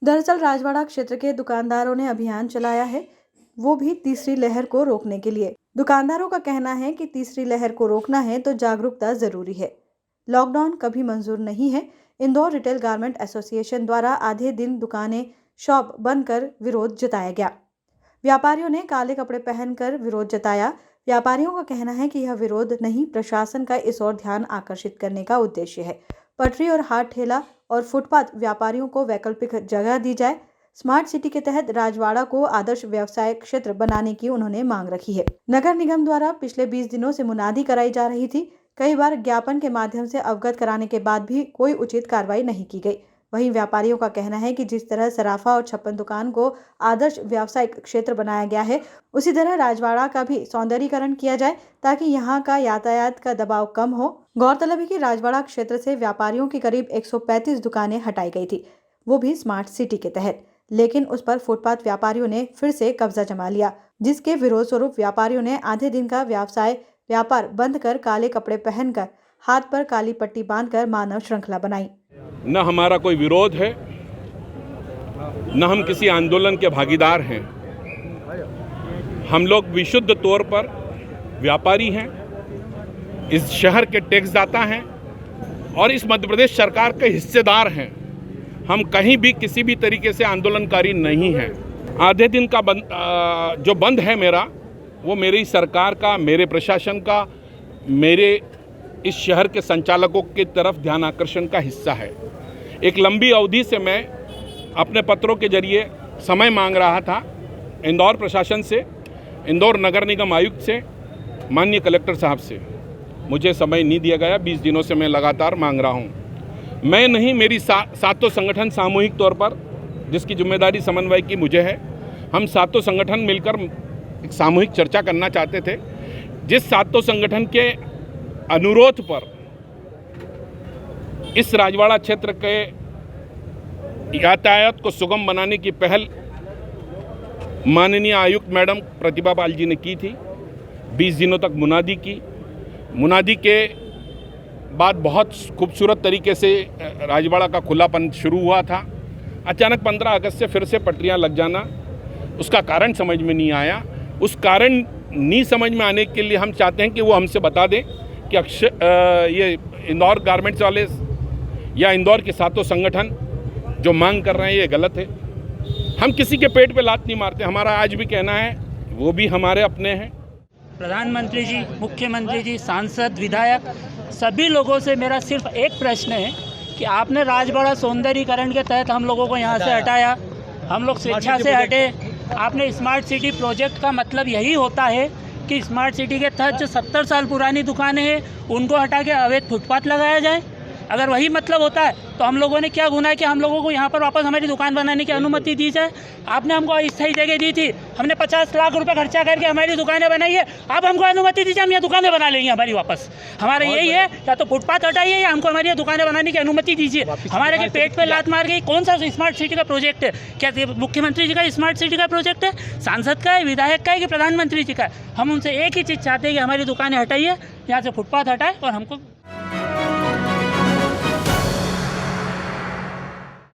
दरअसल राजवाड़ा क्षेत्र के दुकानदारों ने अभियान चलाया है, वो भी तीसरी लहर को रोकने के लिए। दुकानदारों का कहना है कि तीसरी लहर को रोकना है तो जागरूकता जरूरी है। लॉकडाउन कभी मंजूर नहीं है। इंदौर रिटेल गारमेंट एसोसिएशन द्वारा आधे दिन दुकानें, शॉप बंद कर विरोध जताया गया। व्यापारियों ने काले कपड़े पहनकर विरोध जताया। व्यापारियों का कहना है कि यह विरोध नहीं, प्रशासन का इस ओर ध्यान आकर्षित करने का उद्देश्य है। पटरी और हाट ठेला और फुटपाथ व्यापारियों को वैकल्पिक जगह दी जाए। स्मार्ट सिटी के तहत राजवाड़ा को आदर्श व्यवसाय क्षेत्र बनाने की उन्होंने मांग रखी है। नगर निगम द्वारा पिछले 20 दिनों से मुनादी कराई जा रही थी। कई बार ज्ञापन के माध्यम से अवगत कराने के बाद भी कोई उचित कार्रवाई नहीं की गई। वहीं व्यापारियों का कहना है कि जिस तरह सराफा और छप्पन दुकान को आदर्श व्यावसायिक क्षेत्र बनाया गया है, उसी तरह राजवाड़ा का भी सौंदर्यीकरण किया जाए ताकि यहां का यातायात का दबाव कम हो। गौरतलब है कि राजवाड़ा क्षेत्र से व्यापारियों की करीब 135 दुकानें हटाई गई थी, वो भी स्मार्ट सिटी के तहत, लेकिन उस पर फुटपाथ व्यापारियों ने फिर से कब्जा जमा लिया, जिसके विरोध स्वरूप व्यापारियों ने आधे दिन का व्यापार बंद कर काले कपड़े पहनकर हाथ पर काली पट्टी बांधकर मानव श्रृंखला बनाई। न हमारा कोई विरोध है, न हम किसी आंदोलन के भागीदार हैं। हम लोग विशुद्ध तौर पर व्यापारी हैं, इस शहर के टैक्सदाता हैं और इस मध्य प्रदेश सरकार के हिस्सेदार हैं। हम कहीं भी किसी भी तरीके से आंदोलनकारी नहीं हैं। आधे दिन का जो बंद है मेरा, वो मेरी सरकार का, मेरे प्रशासन का, मेरे इस शहर के संचालकों की तरफ ध्यान आकर्षण का हिस्सा है। एक लंबी अवधि से मैं अपने पत्रों के जरिए समय मांग रहा था इंदौर प्रशासन से, इंदौर नगर निगम आयुक्त से, माननीय कलेक्टर साहब से। मुझे समय नहीं दिया गया। 20 दिनों से मैं लगातार मांग रहा हूं। मैं नहीं, मेरी सातों संगठन सामूहिक तौर पर, जिसकी जिम्मेदारी समन्वय की मुझे है, हम सातों संगठन मिलकर एक सामूहिक चर्चा करना चाहते थे। जिस सातों संगठन के अनुरोध पर इस राजवाड़ा क्षेत्र के यातायात को सुगम बनाने की पहल माननीय आयुक्त मैडम प्रतिभा पाल जी ने की थी। 20 दिनों तक मुनादी की। मुनादी के बाद बहुत खूबसूरत तरीके से राजवाड़ा का खुलापन शुरू हुआ था। अचानक 15 अगस्त से फिर से पटरियां लग जाना, उसका कारण समझ में नहीं आया। उस कारण नहीं समझ में आने के लिए हम चाहते हैं कि वो हमसे बता दें कि ये इंदौर गारमेंट्स वाले या इंदौर के सातों संगठन जो मांग कर रहे हैं ये गलत है। हम किसी के पेट पे लात नहीं मारते। हमारा आज भी कहना है, वो भी हमारे अपने हैं। प्रधानमंत्री जी, मुख्यमंत्री जी, सांसद, विधायक, सभी लोगों से मेरा सिर्फ एक प्रश्न है कि आपने राजवाड़ा सौंदर्यीकरण के तहत हम लोगों को यहाँ से हटाया, हम लोग स्वेच्छा से हटे। आपने स्मार्ट सिटी प्रोजेक्ट का मतलब यही होता है कि स्मार्ट सिटी के तहत जो 70 साल पुरानी दुकानें हैं उनको हटा के अवैध फुटपाथ लगाया जाए। अगर वही मतलब होता है तो हम लोगों ने क्या गुनाह कि हम लोगों को यहाँ पर वापस हमारी दुकान बनाने की अनुमति दी जाए। आपने हमको अस्थायी जगह दी थी, हमने 50 लाख रुपए खर्चा करके हमारी दुकानें बनाई है। आप हमको अनुमति दीजिए, हम यहाँ दुकानें बना लेंगे हमारी वापस। हमारा यही है, या तो फुटपाथ हटाइए या हमको हमारी दुकानें बनाने की अनुमति दीजिए। हमारे के पेट पे लात मार गई। कौन सा स्मार्ट सिटी का प्रोजेक्ट है? क्या मुख्यमंत्री जी का स्मार्ट सिटी का प्रोजेक्ट है, सांसद का है, विधायक का है कि प्रधानमंत्री जी का है? हम उनसे एक ही चीज़ चाहते हैं कि हमारी दुकानें हटाइए, यहाँ से फुटपाथ हटाए और हमको